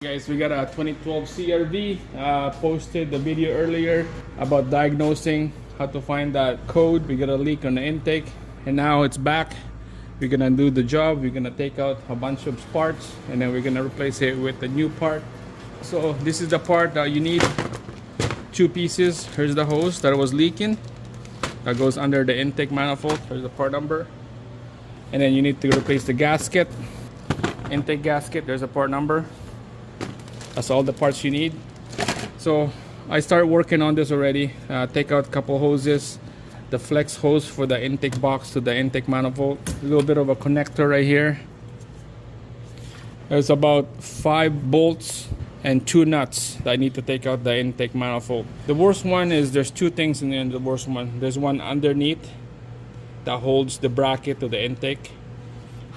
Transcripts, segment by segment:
Guys, we got a 2012 CRV. Posted the video earlier about diagnosing how to find that code. We got a leak on the intake, and now it's back. We're gonna do the job. We're gonna take out a bunch of parts, and then we're gonna replace it with a new part. So this is the part that you need. Two pieces. Here's the hose that was leaking. That goes under the intake manifold. Here's the part number. And then you need to replace the gasket. Intake gasket. There's a part number. That's all the parts you need. So I started working on this already. Take out a couple hoses, the flex hose for the intake box to the intake manifold, a little bit of a connector right here. There's about 5 bolts and 2 nuts that I need to take out the intake manifold. The worst one is there's 2 things in the worst one. There's one underneath that holds the bracket to the intake,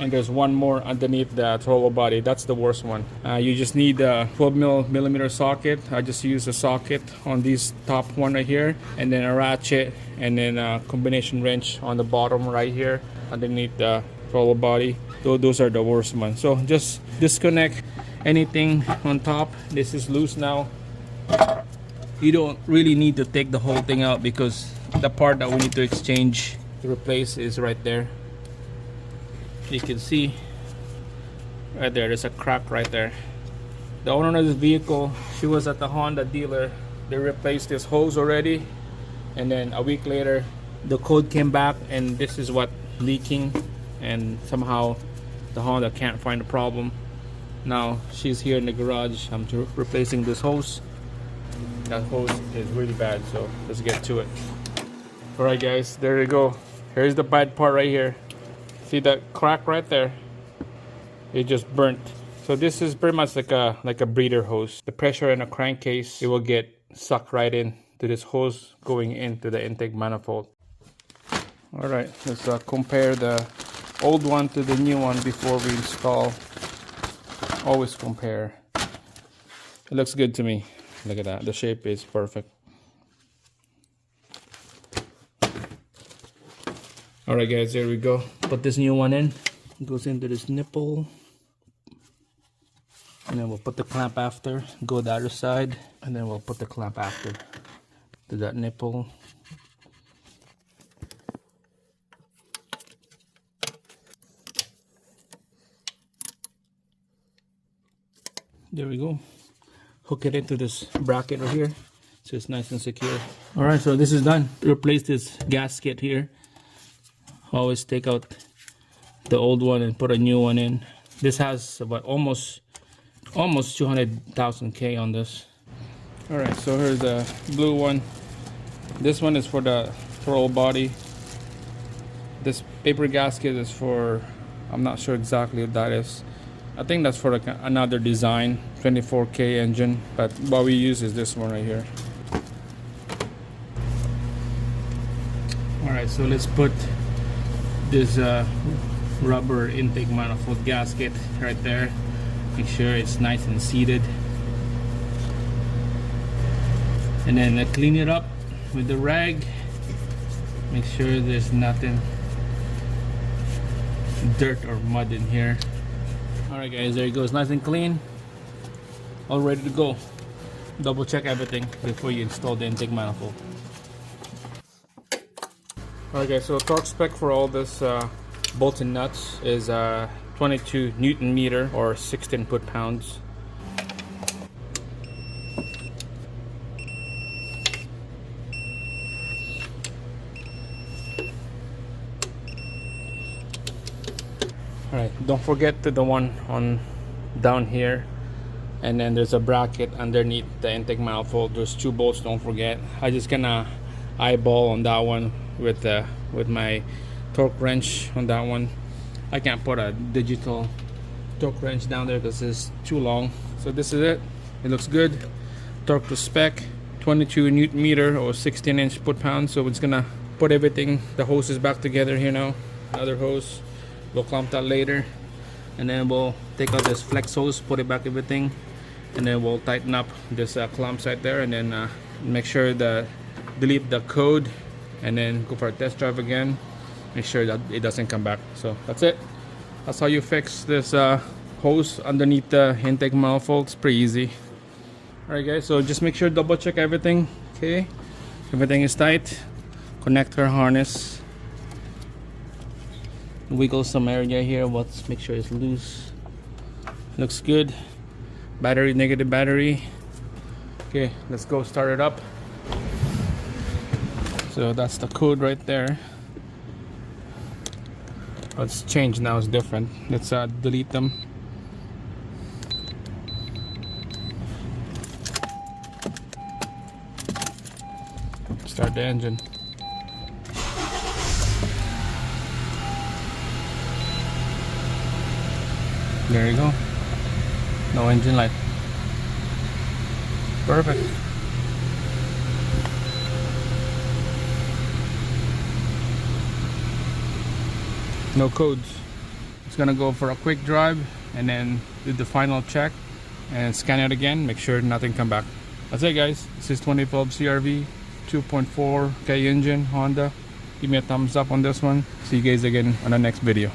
and there's one more underneath the throttle body. That's the worst one. You just need a 12 millimeter socket. I just use a socket on this top one right here, and then a ratchet, and then a combination wrench on the bottom right here underneath the throttle body. Those are the worst ones. So just disconnect anything on top. This is loose now. You don't really need to take the whole thing out because the part that we need to exchange to replace is right there. You can see right there's a crack right there. The owner of this vehicle, she was at the Honda dealer. They replaced this hose already, and then a week later the code came back and this is what leaking, and somehow the Honda can't find the problem. Now she's here in the garage. I'm replacing this hose. That hose is really bad, so let's get to it. Alright guys, there you go. Here's the bad part right here. See that crack right there? It just burnt. So this is pretty much like a breather hose. The pressure in a crankcase, it will get sucked right in to this hose going into the intake manifold. All right, let's compare the old one to the new one before we install. Always compare. It looks good to me. Look at that. The shape is perfect. Alright guys, there we go. Put this new one in. It goes into this nipple. And then we'll put the clamp after. Go the other side. And then we'll put the clamp after to that nipple. There we go. Hook it into this bracket right here so it's nice and secure. Alright, so this is done. Replace this gasket here. Always take out the old one and put a new one in. This has about almost 200,000 K on this. All right, so here's the blue one. This one is for the throttle body. This paper gasket is for, I'm not sure exactly what that is. I think that's for like another design, 24K engine, but what we use is this one right here. All right, so let's put this rubber intake manifold gasket right there. Make sure it's nice and seated, and then clean it up with the rag. Make sure there's nothing dirt or mud in here. Alright guys, there it goes, nice and clean, all ready to go. Double check everything before you install the intake manifold. Alright guys, so torque spec for all this bolts and nuts is 22 Newton meter or 16 foot-pounds. Alright, don't forget the one on down here, and then there's a bracket underneath the intake manifold. There's 2 bolts, don't forget. I just gonna eyeball on that one with my torque wrench on that one. I can't put a digital torque wrench down there because it's too long. So this is it. It looks good. Torque to spec, 22 Newton meter or 16 foot-pounds. So it's gonna put everything, the hoses back together here now. Another hose, we'll clamp that later, and then we'll take out this flex hose, put it back everything, and then we'll tighten up this clamp right there, and then make sure that delete the code, and then go for a test drive again. Make sure that it doesn't come back. So that's it. That's how you fix this hose underneath the intake manifold. It's pretty easy. Alright guys, so just make sure double check everything. Okay, everything is tight. Connector harness. Wiggle some area here. Let's make sure it's loose. Looks good. Battery, negative battery. Okay, let's go start it up. So that's the code right there. Let's change now, it's different. Let's delete them. Start the engine. There you go. No engine light. Perfect. No codes. It's gonna go for a quick drive and then do the final check and scan it again. Make sure nothing come back. That's it guys. This is 2012 CRV 2.4K engine Honda. Give me a thumbs up on this one. See you guys again on the next video.